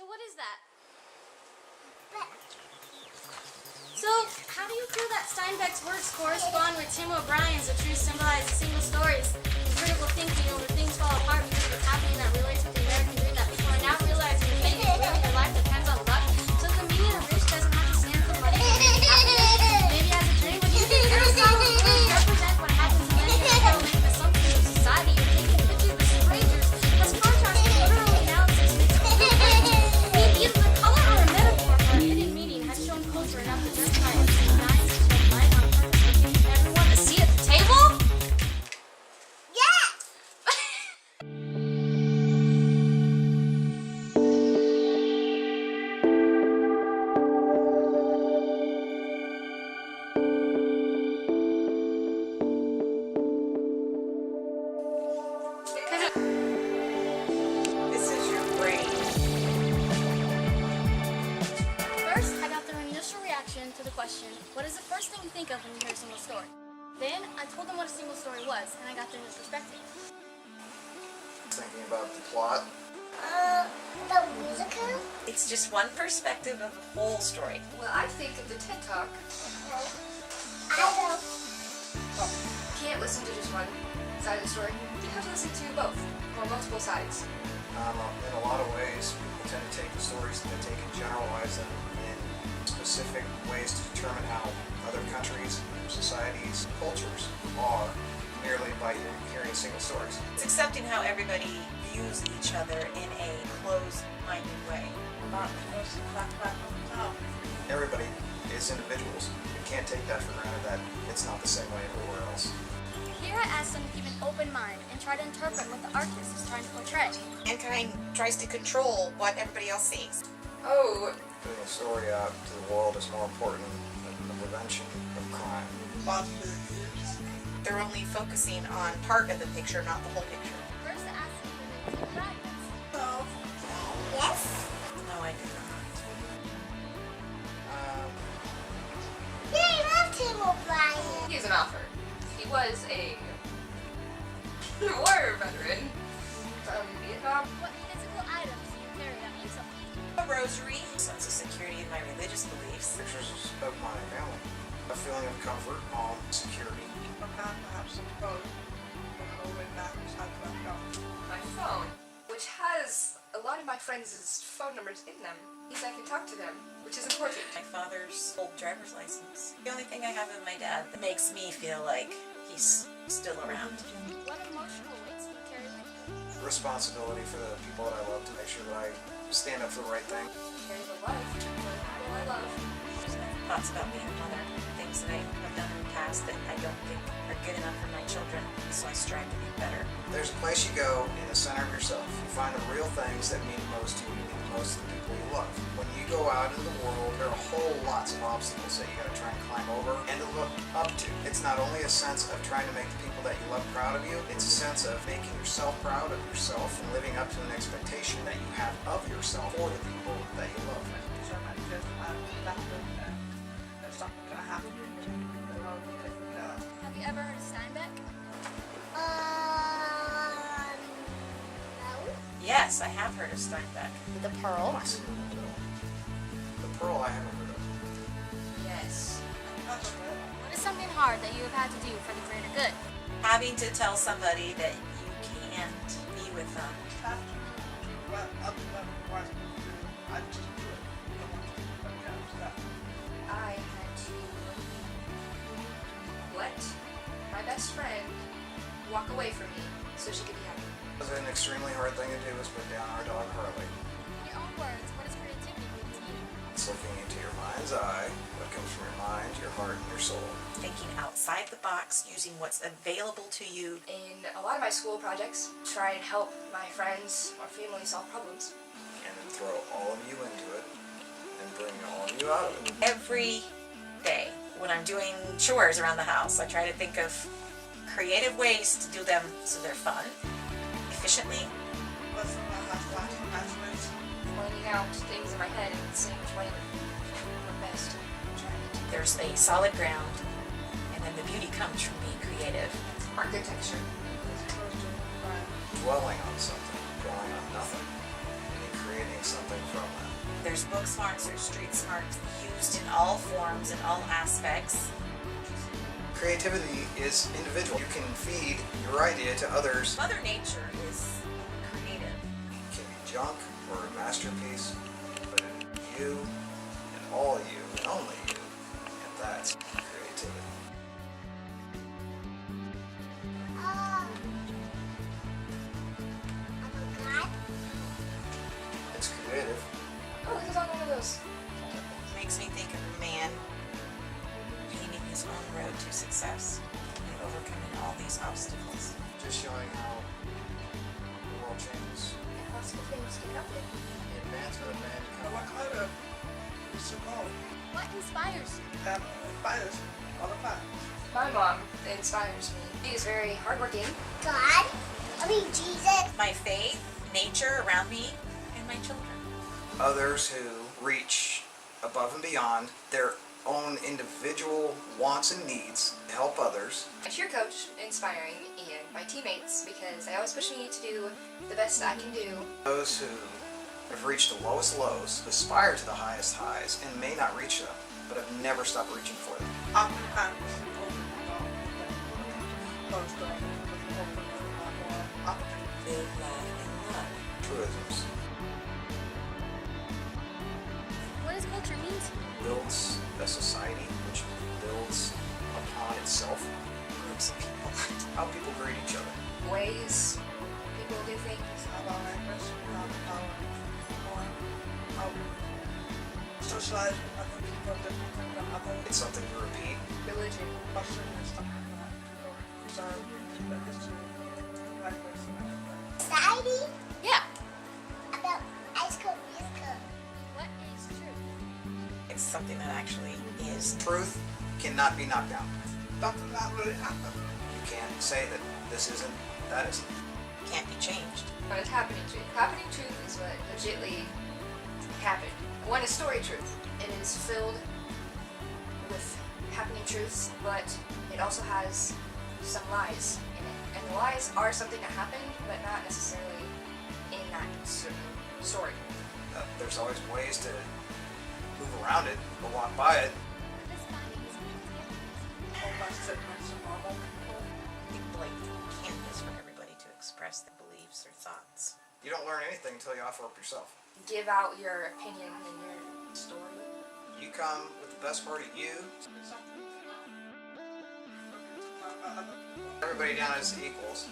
what is that? So, how do you feel that Steinbeck's works correspond with Tim O'Brien's, the truth symbolizes single stories, critical thinking over things fall apart because of what's happening that relates with the American dream that people are now realizing that maybe really their life depends on luck, so the meaning of rich doesn't have to stand for money to make it happen. Maybe as a dream, what do you think Aristotle really represent what happens when many people make assumptions of society or taking pictures with strangers as contrast to literal analysis makes it maybe either the color or a metaphor for a hidden meaning has shown culture enough to justify it being nice to shed light on purpose to give everyone a seat at the table? This is your brain. First, I got their initial reaction to the question, what is the first thing you think of when you hear a single story? Then, I told them what a single story was, and I got their perspective. Thinking about the plot. The musical? It's just one perspective of a whole story. Well, I think of the TED Talk. I don't. You can't listen to just one side of the story. You have to listen to both, or multiple sides. In a lot of ways, people tend to take the stories that they take and generalize them in specific ways to determine how other countries, societies, cultures are merely by hearing single stories. It's accepting how everybody views each other in a closed-minded way. Everybody is individuals. You can't take that for granted that it's not the same way everywhere else. Here I asked them to keep an open mind and try to interpret what the artist is trying to portray. Mankind tries to control what everybody else sees. Oh, Putting a story out to the world is more important than the prevention of crime. They're only focusing on part of the picture, not the whole picture. First I asked them if they were dragons. Yes? No, I do not. Yeah, I love Tim O'Brien. he's an author. He was a war veteran from Vietnam. What physical items do you carry that mean something? A rosary, sense of security in my religious beliefs. Pictures of my family. A feeling of comfort, calm, security. My phone, which has a lot of my friends' phone numbers in them, means I can talk to them, which is important. My father's old driver's license. The only thing I have of my dad that makes me feel like he's still around. What emotional weights do you carry with you? Responsibility for the people that I love to make sure that I stand up for the right thing. Carry the life, the people I love. Thoughts about being a mother, things that I have done in the past that I don't think are good enough for my children, so I strive to be better. There's a place you go in the center of yourself. You find the real things that mean most to you and most of the people you love. When you go out into the world, there are whole lots of obstacles that you gotta try and climb over and to look up to. It's not only a sense of trying to make the people that you love proud of you, it's a sense of making yourself proud of yourself and living up to an expectation that you have of yourself for the people that you love. Have you ever heard of Steinbeck? No. Yes, I have heard of Steinbeck. The Pearl. The Pearl I haven't heard of. Yes. What is something hard that you have had to do for the greater good? Having to tell somebody that you can't be with them. I had to let my best friend walk away from me so she could be happy. It was an extremely hard thing to do was put down our dog Harley. In your own words, what is creativity mean to you? It's looking into your mind's eye, what comes from your mind, your heart, and your soul. Thinking outside the box, using what's available to you. In a lot of my school projects, try and help my friends or family solve problems. And then throw all of you into it and bring all of you out of it. Every day when I'm doing chores around the house, I try to think of creative ways to do them so they're fun, efficiently. Pointing out things in my head and seeing which way would work best. Trying to There's a solid ground, and then the beauty comes from being creative. architecture. Dwelling on something, dwelling on nothing. Being creative creating something from that. There's book smarts, there's street smarts, used in all forms and all aspects. Creativity is individual. You can feed your idea to others. Mother Nature is creative. It can be junk or a masterpiece, but you and all you and only you, and that's creativity. I'm a god. It's creative. Oh, he's on one of those. Makes me think of a man painting his own road to success and overcoming all these obstacles. Just showing how the world changes. Lots of things to happen. The advancement of mankind. What kind of support What inspires you? fires all the time? My mom inspires me. She is very hardworking. God. I mean Jesus. My faith, nature around me, and my children. Others who reach above and beyond their own individual wants and needs to help others. My cheer coach, inspiring, and my teammates, because they always push me to do the best I can do. Those who have reached the lowest lows aspire to the highest highs and may not reach them, but have never stopped reaching for them. Oftentimes, Live, laugh, and love. Truisms What does culture mean to you? builds a society which builds upon itself. Groups of people. How people greet each other. Ways people do things. socialize with other people different from other It's something you repeat. Religion. culture and stuff like that. People preserve their history, language, and everything. Society Yeah. about ice cream musical. What is true? It's something that actually is. Truth cannot be knocked down. Something that really happened. You can't say that this isn't, that isn't. Can't be changed. But it's happening truth. Happening truth is what legitly happened. One is story truth. It is filled with happening truths, but it also has some lies in it. And the lies are something that happened, but not necessarily in that certain story. There's always ways to move around it or walk by it. This finding is All my segments are normal people. Big blank canvas for everybody to express their beliefs or thoughts. You don't learn anything until you offer up yourself. Give out your opinion and your story. You come with the best part of you. Everybody down as equals.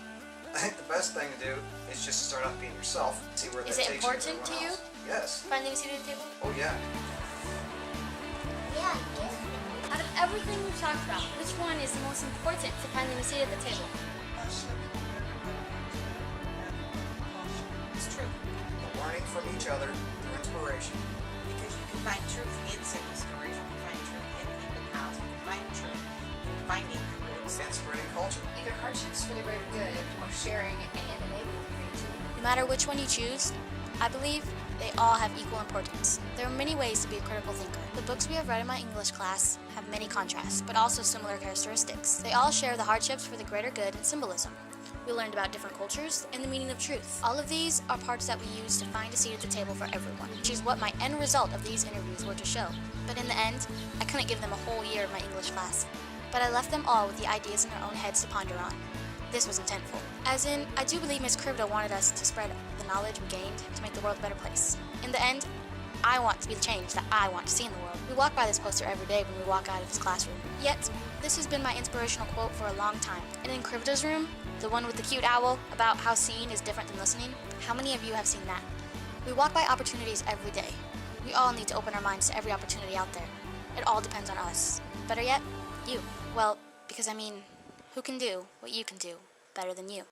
I think the best thing to do is just start off being yourself. See where Is that it takes important you to everyone you? else. Yes. finding a seat at the table? Oh yeah. Yeah, I guess. Out of everything we've talked about, which one is the most important to finding a seat at the table? It's true. Learning from each other through inspiration. Because you can find truth in simple stories, you can find truth in keeping house, you can find truth in finding your roots. And spreading culture. Either hardships for the greater good or sharing and enabling creativity. No matter which one you choose, I believe they all have equal importance. There are many ways to be a critical thinker. The books we have read in my English class have many contrasts, but also similar characteristics. They all share the hardships for the greater good and symbolism. We learned about different cultures and the meaning of truth. All of these are parts that we use to find a seat at the table for everyone, which is what my end result of these interviews were to show. But in the end, I couldn't give them a whole year of my English class. But I left them all with the ideas in their own heads to ponder on. This was intentful. As in, I do believe Miss Krivda wanted us to spread the knowledge we gained to make the world a better place. In the end, I want to be the change that I want to see in the world. We walk by this poster every day when we walk out of this classroom. Yet, this has been my inspirational quote for a long time. And in Krivda's room, the one with the cute owl about how seeing is different than listening, how many of you have seen that? We walk by opportunities every day. We all need to open our minds to every opportunity out there. It all depends on us. Better yet, you. Well, because I mean, who can do what you can do better than you?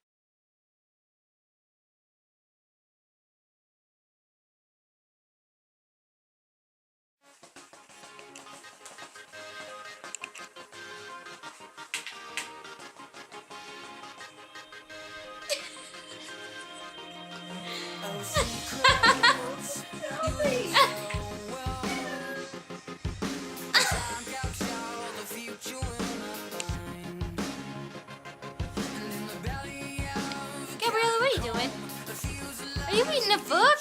Gabriella, what are you doing? Are you reading a book?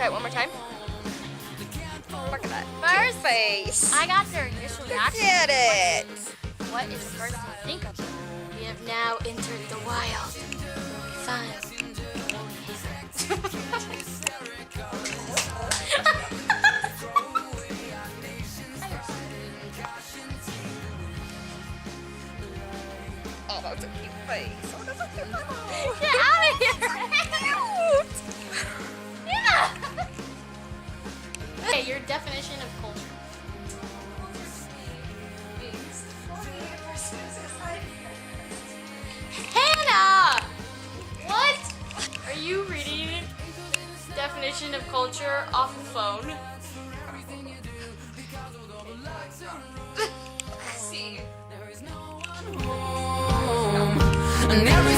try it one more time. Look at that. First face. I got their initial Look reaction. at it. What is the first thing you think of? We have now entered the wild. Fine. Oh, that's a cute face. Oh, that's a cute face. Get out of here! Yeah! Okay, your definition of culture. Hannah! What? Are you reading definition of culture off the phone? See. And every